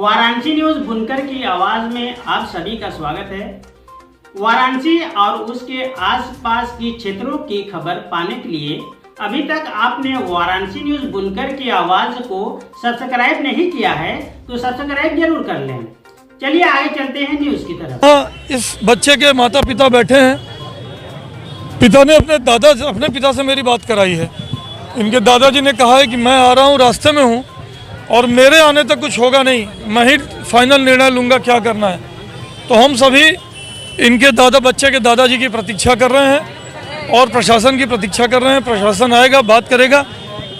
Varanasi news बुनकर की आवाज में आप सभी का स्वागत है। वाराणसी और उसके आसपास की क्षेत्रों की खबर पाने के लिए अभी तक आपने वाराणसी न्यूज बुनकर की आवाज को सब्सक्राइब नहीं किया है तो सब्सक्राइब जरूर कर लें। चलिए आगे चलते हैं न्यूज की तरफ। इस बच्चे के माता पिता बैठे हैं। पिता ने अपने पिता से मेरी बात कराई है। इनके दादाजी ने कहा है कि मैं आ रहा हूँ, रास्ते में हूँ और मेरे आने तक कुछ होगा नहीं, मैं ही फाइनल निर्णय लूँगा क्या करना है। तो हम सभी इनके बच्चे के दादाजी की प्रतीक्षा कर रहे हैं और प्रशासन की प्रतीक्षा कर रहे हैं। प्रशासन आएगा, बात करेगा।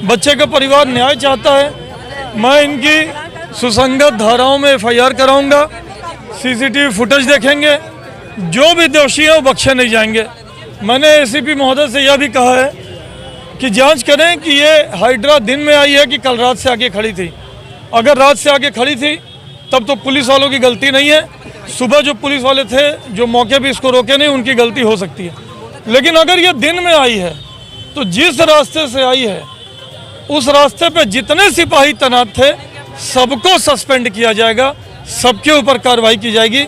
बच्चे का परिवार न्याय चाहता है। मैं इनकी सुसंगत धाराओं में FIR कराऊंगा। CCTV फुटेज देखेंगे, जो भी दोषी है वो बख्शे नहीं जाएंगे। मैंने ACP महोदय से यह भी कहा है कि जांच करें कि ये हाइड्रा दिन में आई है कि कल रात से आके खड़ी थी। अगर रात से आके खड़ी थी तब तो पुलिस वालों की गलती नहीं है। सुबह जो पुलिस वाले थे जो मौके पे इसको रोके नहीं, उनकी गलती हो सकती है। लेकिन अगर ये दिन में आई है तो जिस रास्ते से आई है उस रास्ते पे जितने सिपाही तैनात थे सबको सस्पेंड किया जाएगा, सबके ऊपर कार्रवाई की जाएगी।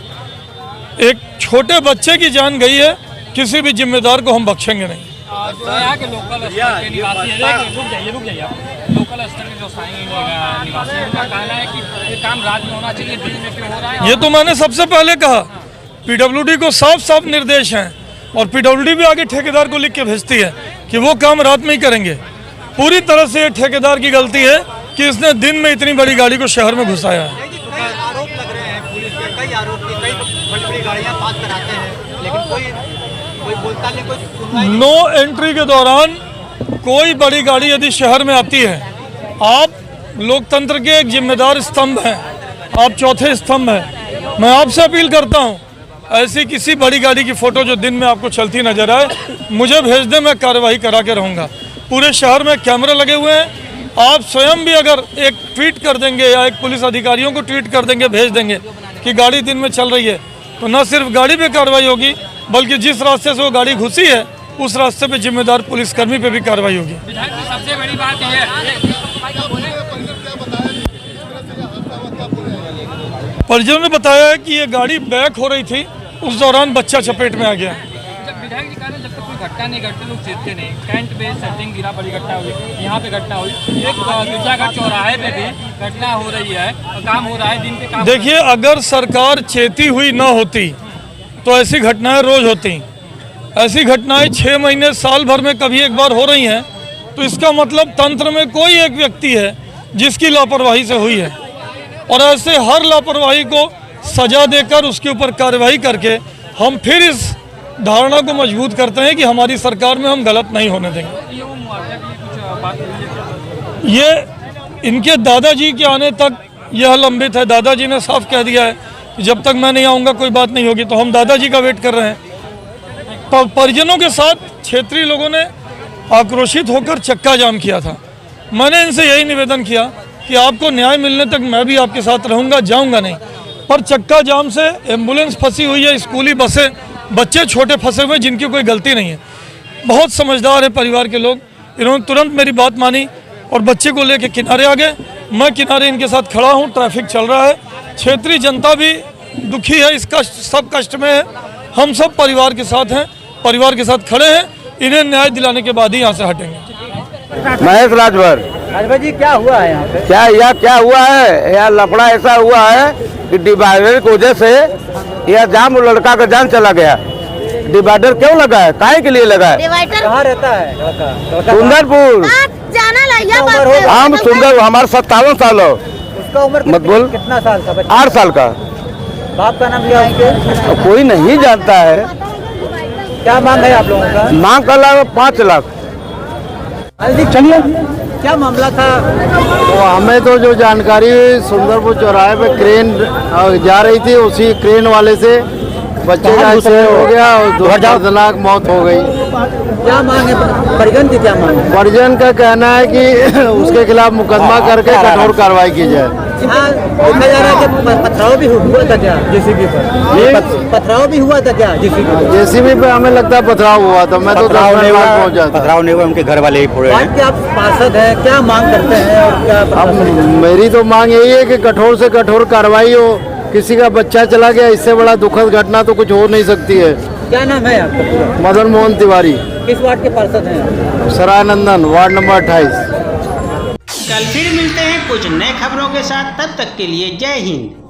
एक छोटे बच्चे की जान गई है, किसी भी जिम्मेदार को हम बख्शेंगे नहीं। यहाँ के लोकल स्तर के निवासी लोकल स्तर के जो स्थानीय निवासी हैं, उनका कहना है कि ये काम रात में होना चाहिए, दिन में क्यों हो रहा है। ये तो मैंने सबसे पहले कहा, PWD को साफ निर्देश हैं और PWD भी आगे ठेकेदार को लिख के भेजती है कि वो काम रात में ही करेंगे। पूरी तरह से ये ठेकेदार की गलती है कि इसने दिन में इतनी बड़ी गाड़ी को शहर में घुसाया है। आरोप लग रहे हैं पुलिस के, कई आरोप की, कई बड़ी गाड़ियां पास कराते हैं लेकिन कोई बोलता नहीं, कोई सुनवाई नहीं। नो एंट्री के दौरान कोई बड़ी गाड़ी यदि शहर में आती है, आप लोकतंत्र के एक जिम्मेदार स्तंभ हैं, आप चौथे स्तंभ हैं। मैं आपसे अपील करता हूं, ऐसी किसी बड़ी गाड़ी की फोटो जो दिन में आपको चलती नजर आए मुझे भेज दें, मैं कार्रवाई करा के रहूँगा। पूरे शहर में कैमरे लगे हुए हैं। आप स्वयं भी अगर एक ट्वीट कर देंगे या एक पुलिस अधिकारियों को ट्वीट कर देंगे, भेज देंगे कि गाड़ी दिन में चल रही है, तो न सिर्फ गाड़ी पे कार्रवाई होगी बल्कि जिस रास्ते से वो गाड़ी घुसी है उस रास्ते पे जिम्मेदार पुलिसकर्मी पे भी कार्रवाई होगी। सबसे बड़ी बात यह परिजनों ने बताया है कि ये गाड़ी बैक हो रही थी, उस दौरान बच्चा चपेट में आ गया। विधायक जी कह रहे हैं जब तक कोई घटना नहीं घटती लोग चेतते नहीं। कैंट पे सेटिंग गिरा, बड़ी घटना हुई, यहाँ पे घटना हुई, एक गिरजाघाट चौराहे पे भी घटना हो रही है, काम हो रहा है, दिन पे काम। देखिए, अगर सरकार चेती हुई ना होती तो ऐसी घटनाएं रोज होती। ऐसी घटनाएं 6 महीने साल भर में कभी एक बार हो रही हैं, तो इसका मतलब तंत्र में कोई एक व्यक्ति है जिसकी लापरवाही से हुई है। और ऐसे हर लापरवाही को सजा देकर उसके ऊपर कार्रवाई करके हम फिर इस धारणा को मजबूत करते हैं कि हमारी सरकार में हम गलत नहीं होने देंगे। ये इनके दादाजी के आने तक यह लंबित है। दादाजी ने साफ कह दिया है कि जब तक मैं नहीं आऊँगा कोई बात नहीं होगी, तो हम दादाजी का वेट कर रहे हैं। परिजनों के साथ क्षेत्रीय लोगों ने आक्रोशित होकर चक्का जाम किया था। मैंने इनसे यही निवेदन किया कि आपको न्याय मिलने तक मैं भी आपके साथ रहूँगा, जाऊँगा नहीं। पर चक्का जाम से एम्बुलेंस फंसी हुई है, स्कूली बसें, बच्चे छोटे फंसे हुए जिनकी कोई गलती नहीं है। बहुत समझदार है परिवार के लोग, इन्होंने तुरंत मेरी बात मानी और बच्चे को लेकर किनारे आ गए। मैं किनारे इनके साथ खड़ा हूँ, ट्रैफिक चल रहा है। क्षेत्रीय जनता भी दुखी है, इस कष्ट सब कष्ट में है। हम सब परिवार के साथ हैं, परिवार के साथ खड़े हैं। इन्हें न्याय दिलाने के बाद ही यहाँ से हटेंगे। महेश राजभर जी, क्या हुआ है यहाँ पे? क्या हुआ है? यहाँ लफड़ा ऐसा हुआ है कि डिवाइडर की वजह से यह जाम लड़का का जान चला गया। डिवाइडर क्यों लगा है, काहे के लिए लगा है? डिवाइडर कहाँ रहता है? सुंदरपुर। हम सुंदर, हमारे 57 साल हो। उसका उम्र मत बोल। कितना साल का? 8 साल का। बाप का नाम क्या उसके? कोई नहीं जानता है। क्या मांग है आप लोगों का? मांग कर ला 5 लाख। चलिए, क्या मामला था? तो हमें तो जो जानकारी, सुंदरपुर चौराहे पे क्रेन जा रही थी, उसी क्रेन वाले से बच्चे का एक्सीडेंट हो गया और दर्दनाक मौत हो गई। क्या मांग है परिजन की? क्या मांग है? परिजन का कहना है कि उसके खिलाफ मुकदमा करके कठोर कार्रवाई की जाए। यहाँ देखा जा रहा है कि पथराव भी हुआ था क्या जेसीबी पर? पथराव भी हुआ था क्या जेसीबी पर? जेसीबी पे हमें लगता है पथराव हुआ था। मैं तो 10 मिनट बाद पहुंचा था। पथराव नहीं हुआ, उनके घर वाले ही फोड़े हैं। आज के आप पार्षद हैं, क्या मांग करते हैं और क्या अब मेरी तो मांग यही है कि कठोर से कठोर कार्रवाई हो। किसी का बच्चा चला गया, इससे बड़ा दुखद घटना तो कुछ हो नहीं सकती है। क्या नाम है आपका पूरा? मदन मोहन तिवारी, किस वार्ड के पार्षद हैं? Sarainandan, ward number 28। कल फिर मिलते हैं कुछ नए खबरों के साथ। तब तक के लिए जय हिंद।